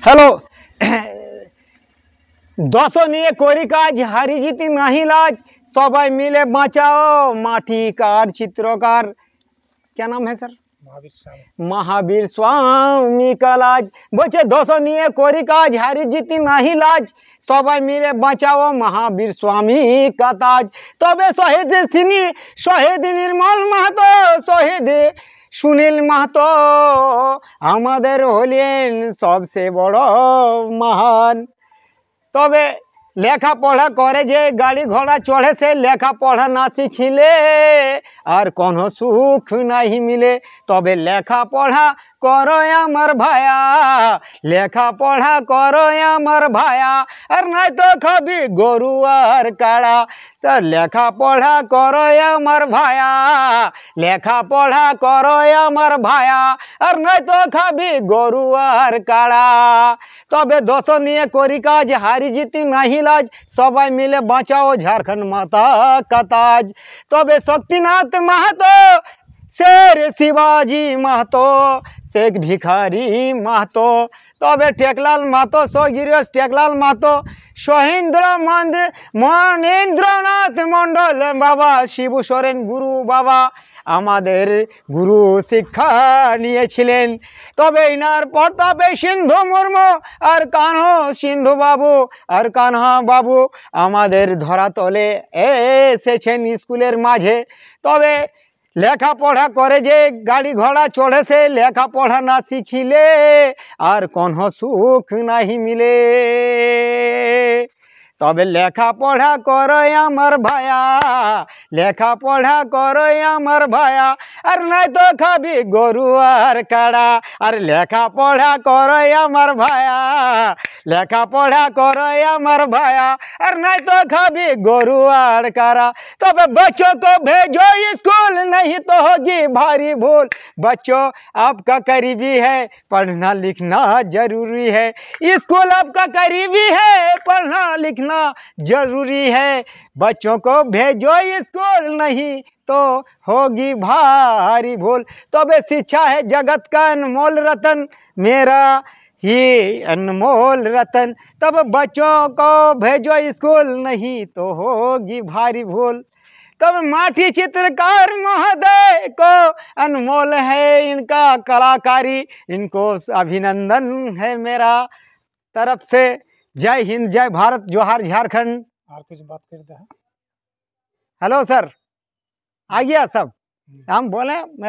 Hello. দশ নিয়ে করি কাজ, হারি জিতি নাহি লাজ, সবাই মিলে বাঁচাও মাটিকার চিত্রকার। क्या नाम है सर? महावीर स्वामी का लाज। বলছে দশ নিয়ে করি কাজ, হারি জিতি নাহি লাজ, সবাই মিলে বাঁচাও মহাবীর স্বামী का ताज। তবে শহীদ নির্মল মাহাতো, শহীদ সুনীল মাহাতো আমাদের হলেন সবচেয়ে বড় মহান। তবে লেখাপড়া করে যে গাড়ি ঘোড়া চড়ে, সে লেখাপড়া না শিখিলে আর কোনো সুখ নাই মিলে। তবে লেখাপড়া করো আমার ভায়া, লেখাপড়া করো আমার ভায়া, আর নাই তো খাবি গরু আর কাড়া। তো লেখাপড়া করো আমার ভায়া, লেখাপড়া করো আমার ভায়া, আর নাই তো খাবি গরু আর কাড়া। তবে দোষ নিয়ে করি কাজ, হারি জিতি নাহি লাজ, সবাই মিলে বাঁচাও ঝাড়খণ্ড মাতা का ताज। তবে শক্তিনাথ মাহাতো, শের শিবাজি মাহাতো, শেখ ভিখারি মাহাতো, তবে টেকলাল মাহাতো, সগিরিয়স টেকলাল মাহাতো, মনীন্দ্রনাথ মণ্ডল বাবা, শিবু সোরেন গুরু বাবা আমাদের গুরু শিক্ষা নিয়েছিলেন। তবে ইনার প্রতাপে সিন্ধু মুর্মু আর কানহা সিন্ধু বাবু আর কানহা বাবু আমাদের ধরাতলে এসেছেন স্কুলের মাঝে। তবে লেখাপড়া করে যে গাড়ি ঘোড়া চড়ে, সে লেখাপড়া না শিখিলে আর কোনো সুখ নাহি মিলে। তবে লেখাপড়া করো আমার ভায়া, লেখাপড়া করো আমার ভায়া, আর নাই তো খাবি গরু আর কাড়া। আর লেখাপড়া করো আমার ভায়া, লেখাপড়া করো আমার ভায়া, আর নাই তো খাবি গরু আর কাড়া। তবে बच्चों को भेजो स्कूल, नहीं तो होगी भारी भूल। बच्चों आपका करीबी है, पढ़ना लिखना जरूरी है। स्कूल आपका करीबी है, पढ़ना लिखना जरूरी है। बच्चों को भेजो स्कूल, नहीं तो होगी भारी भूल। तबे शिक्षा है जगत का अनमोल रतन, मेरा ही अनमोल रतन। तब बच्चों को भेजो स्कूल, नहीं तो होगी भारी भूल। तब माटी चित्रकार महोदय को अनमोल है इनका कलाकारी, इनको अभिनंदन है मेरा तरफ से। जय हिंद, जय भारत, जोहार झारखंड। और कुछ बात करते हैं। हेलो सर, आ गया सब। हम बोले मेरा